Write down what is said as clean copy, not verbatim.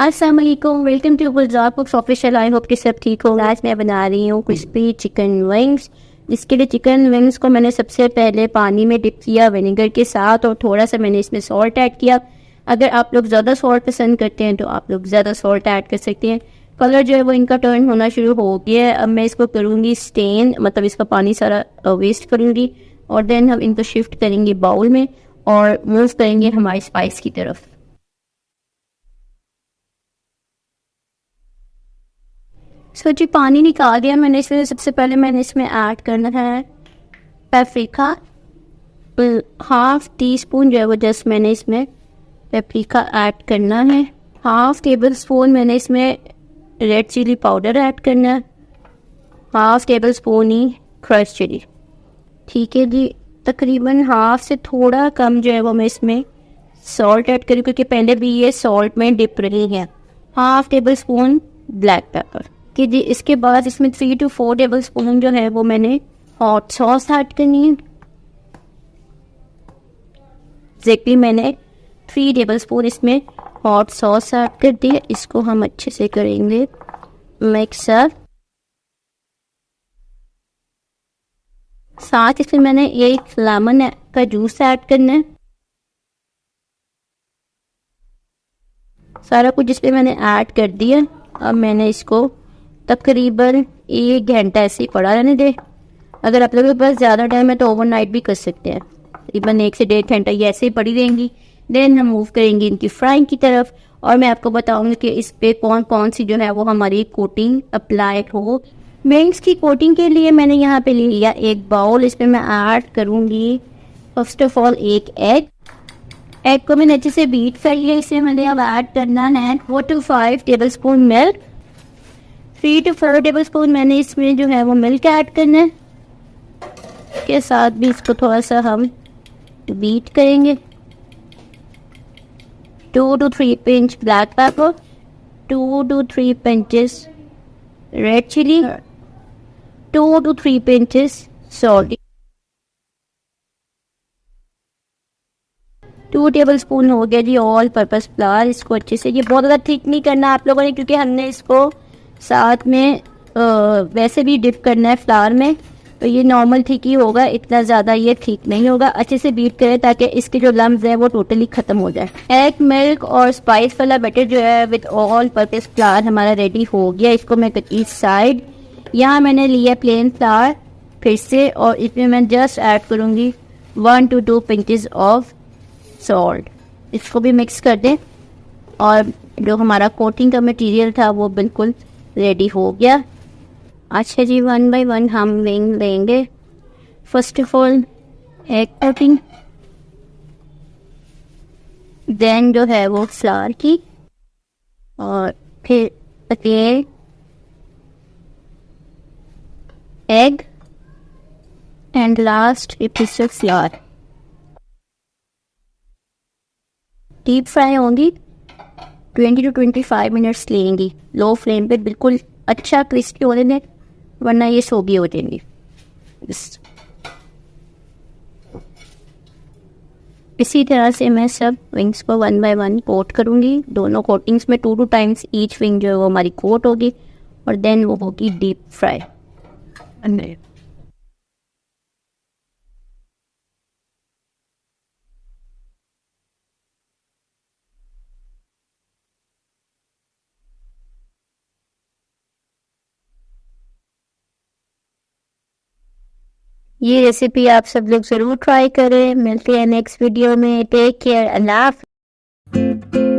अस्सलाम वालेकुम, welcome to Gulzar cooks official. I hope कि सब ठीक हो। आज मैं बना रही हूँ क्रिस्पी चिकन विंग्स। इसके लिए चिकन विंग्स को मैंने सबसे पहले पानी में डिप किया विनेगर के साथ, और थोड़ा सा मैंने इसमें सॉल्ट ऐड किया। अगर आप लोग ज़्यादा सॉल्ट पसंद करते हैं तो आप लोग ज़्यादा सॉल्ट ऐड कर सकते हैं। कलर जो है वो इनका टर्न होना शुरू हो गया है। अब मैं इसको करूँगी स्टेन, मतलब इसका पानी सारा वेस्ट करूँगी, और देन हम इनको शिफ्ट करेंगे बाउल में और मूव करेंगे हमारी स्पाइस की तरफ। सो जी पानी निकाल दिया मैंने। इसमें सबसे पहले मैंने इसमें ऐड करना है पेपरिका, 1/2 टीस्पून जो है वो जस्ट मैंने इसमें पेपरिका ऐड करना है। 1/2 टेबल स्पून मैंने इसमें रेड चिली पाउडर ऐड करना है। 1/2 टेबल स्पून ही क्रश चिली। ठीक है जी, तकरीबन 1/2 से थोड़ा कम जो है वो मैं इसमें सॉल्ट ऐड करूँ, क्योंकि पहले भी ये सॉल्ट में डिप रही है। 1/2 टेबल स्पून ब्लैक पेपर कि जी। इसके बाद इसमें 3 to 4 टेबल स्पून जो है वो मैंने हॉट सॉस ऐड करनी है। एग्जैक्टली मैंने 3 टेबल स्पून इसमें हॉट सॉस ऐड कर दी है। इसको हम अच्छे से करेंगे मिक्सर। साथ इसमें मैंने एक लेमन का जूस ऐड करना है। सारा कुछ इसमें मैंने ऐड कर दिया। अब मैंने इसको तकरीबन 1 घंटा ऐसे ही पड़ा रहने दे। अगर आप लोगों के पास ज़्यादा टाइम है तो ओवरनाइट भी कर सकते हैं। तकरीबन 1 से 1.5 घंटा ये ऐसे ही पड़ी रहेंगी। देन हम मूव करेंगे इनकी फ्राइंग की तरफ, और मैं आपको बताऊंगी कि इस पे कौन कौन सी जो है वो हमारी कोटिंग अप्लाई हो। विंग्स की कोटिंग के लिए मैंने यहाँ पे ले लिया एक बाउल। इसमें मैं ऐड करूँगी फर्स्ट ऑफ ऑल एक एग को मैंने अच्छे से बीट कर लिया। इसमें मैंने अब ऐड करना है 4 to 5 table spoon milk. 3 to 4 table spoon मैंने इसमें जो है वो मिल्क ऐड करना है। के साथ भी इसको थोड़ा सा हम बीट करेंगे। 2 to 3 pinch black pepper, 2 to 3 pinches red chilli, 2 to 3 pinches salt. 2 tablespoon हो गया जी ऑल पर्पस फ्लावर। इसको अच्छे से, ये बहुत ज़्यादा थिक नहीं करना आप लोगों ने, क्योंकि हमने इसको साथ में वैसे भी डिप करना है फ्लावर में, तो ये नॉर्मल थिक ही होगा, इतना ज़्यादा ये थिक नहीं होगा। अच्छे से बीट करें ताकि इसके जो लम्स हैं वो टोटली ख़त्म हो जाए। एग, मिल्क और स्पाइस वाला बैटर जो है विद ऑल पर्पस फ्लावर हमारा रेडी हो गया। इसको मैं इस साइड, यहाँ मैंने लिया प्लेन फ्लावर फिर से, और इसमें मैं जस्ट ऐड करूँगी 1 to 2 पिंचेस ऑफ सॉल्ट। इसको भी मिक्स कर दें, और जो हमारा कोटिंग का मटेरियल था वो बिल्कुल रेडी हो गया। अच्छा जी, 1 by 1 हम विंग लेंगे। First of all egg coating, then जो है वो फ्लावर की, और फिर again egg, and last a piece of flour. Deep fry होंगी, 20 to 25 मिनट्स लेंगी। लो फ्लेम पे बिल्कुल अच्छा क्रिस्पी होने दें, वरना ये सोगी हो जाएंगी। इसी तरह से मैं सब विंग्स को 1 by 1 कोट करूँगी। दोनों कोटिंग्स में 2 times ईच विंग जो है वो हमारी कोट होगी, और देन वो होगी डीप फ्राई। ये रेसिपी आप सब लोग ज़रूर ट्राई करें। मिलते हैं नेक्स्ट वीडियो में। टेक केयर, अल्लाह हाफ़िज़।